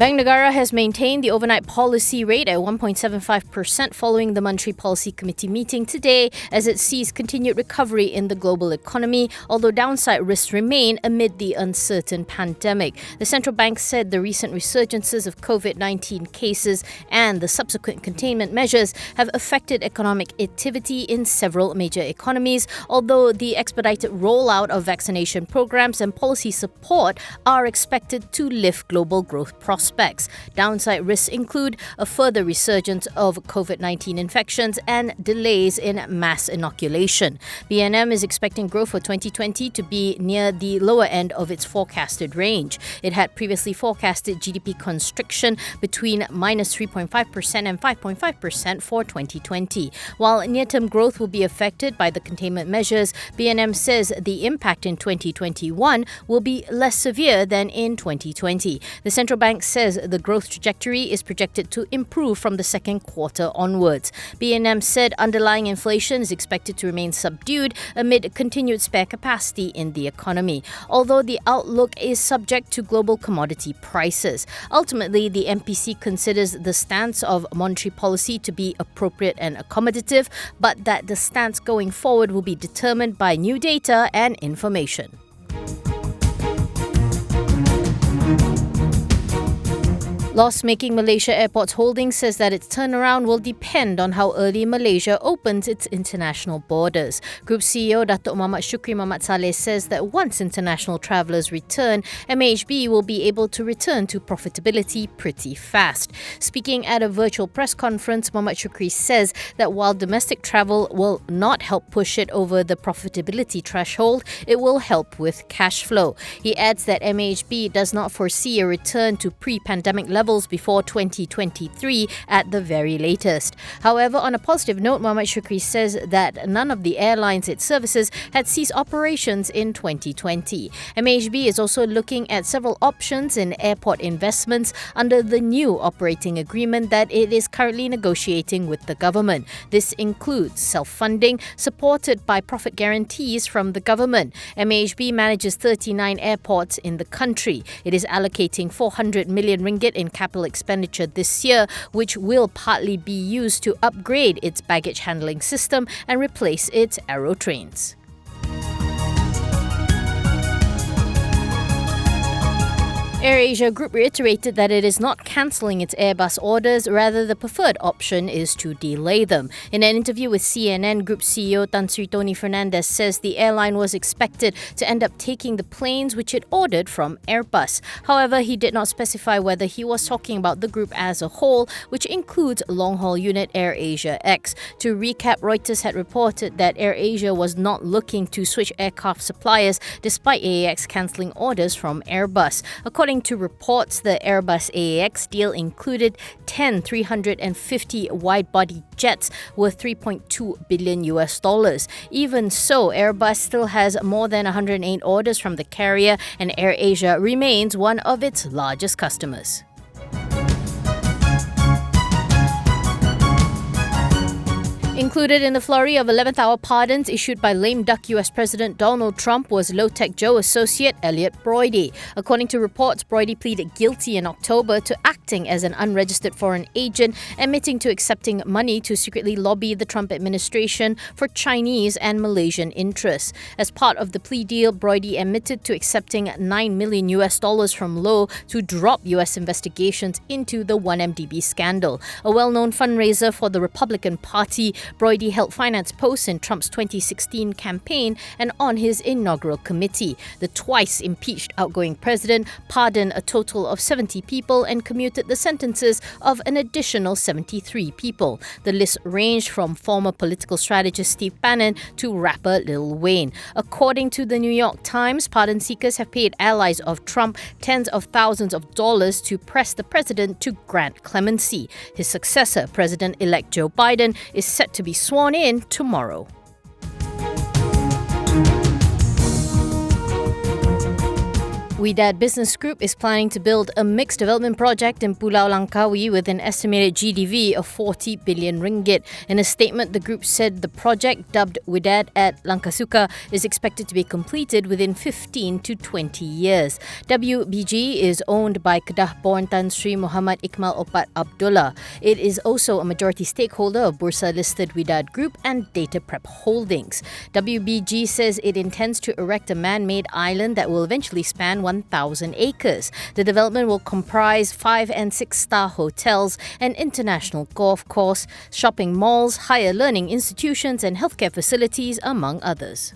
Bank Negara has maintained the overnight policy rate at 1.75% following the Monetary Policy Committee meeting today as it sees continued recovery in the global economy, although downside risks remain amid the uncertain pandemic. The central bank said the recent resurgences of COVID-19 cases and the subsequent containment measures have affected economic activity in several major economies, although the expedited rollout of vaccination programs and policy support are expected to lift global growth prospects. Downside risks include a further resurgence of COVID-19 infections and delays in mass inoculation. BNM is expecting growth for 2020 to be near the lower end of its forecasted range. It had previously forecasted GDP constriction between minus 3.5% and 5.5% for 2020. While near-term growth will be affected by the containment measures, BNM says the impact in 2021 will be less severe than in 2020. The central bank says the growth trajectory is projected to improve from the second quarter onwards. BNM said underlying inflation is expected to remain subdued amid continued spare capacity in the economy, although the outlook is subject to global commodity prices. Ultimately, the MPC considers the stance of monetary policy to be appropriate and accommodative, but that the stance going forward will be determined by new data and information. Loss-making Malaysia Airports Holdings says that its turnaround will depend on how early Malaysia opens its international borders. Group CEO Datuk Muhammad Shukri Muhammad Saleh says that once international travellers return, MHB will be able to return to profitability pretty fast. Speaking at a virtual press conference, Muhammad Shukri says that while domestic travel will not help push it over the profitability threshold, it will help with cash flow. He adds that MHB does not foresee a return to pre-pandemic levels before 2023 at the very latest. However, on a positive note, Muhammad Shukri says that none of the airlines it services had ceased operations in 2020. MHB is also looking at several options in airport investments under the new operating agreement that it is currently negotiating with the government. This includes self-funding supported by profit guarantees from the government. MHB manages 39 airports in the country. It is allocating 400 million ringgit in capital expenditure this year, which will partly be used to upgrade its baggage handling system and replace its aero trains. Airasia Group reiterated that it is not cancelling its Airbus orders, rather the preferred option is to delay them. In an interview with CNN, Group CEO Tan Sri Tony Fernandez says the airline was expected to end up taking the planes which it ordered from Airbus. However, he did not specify whether he was talking about the group as a whole, which includes long-haul unit Airasia X. To recap, Reuters had reported that Airasia was not looking to switch aircraft suppliers despite AAX cancelling orders from Airbus. According to reports, the Airbus AAX deal included 10 350 wide-body jets worth $3.2 billion. Even so, Airbus still has more than 108 orders from the carrier, and AirAsia remains one of its largest customers. Included in the flurry of 11th-hour pardons issued by lame duck US President Donald Trump was Low Taek Jho associate Elliot Broidy. According to reports, Broidy pleaded guilty in October to acting as an unregistered foreign agent, admitting to accepting money to secretly lobby the Trump administration for Chinese and Malaysian interests. As part of the plea deal, Broidy admitted to accepting $9 million from Low to drop US investigations into the 1MDB scandal. A well-known fundraiser for the Republican Party, Broidy held finance posts in Trump's 2016 campaign and on his inaugural committee. The twice impeached outgoing president pardoned a total of 70 people and commuted the sentences of an additional 73 people. The list ranged from former political strategist Steve Bannon to rapper Lil Wayne. According to the New York Times, pardon seekers have paid allies of Trump tens of thousands of dollars to press the president to grant clemency. His successor, President-elect Joe Biden, is set to be sworn in tomorrow. Wydad Business Group is planning to build a mixed development project in Pulau Langkawi with an estimated GDV of 40 billion ringgit. In a statement, the group said the project, dubbed Wydad at Langkasuka, is expected to be completed within 15 to 20 years. WBG is owned by Kedah-born Tan Sri Muhammad Iqmal Opat Abdullah. It is also a majority stakeholder of Bursa-listed Wydad Group and Data Prep Holdings. WBG says it intends to erect a man-made island that will eventually span 1,000 acres. The development will comprise 5- and 6-star hotels, an international golf course, shopping malls, higher learning institutions and healthcare facilities, among others.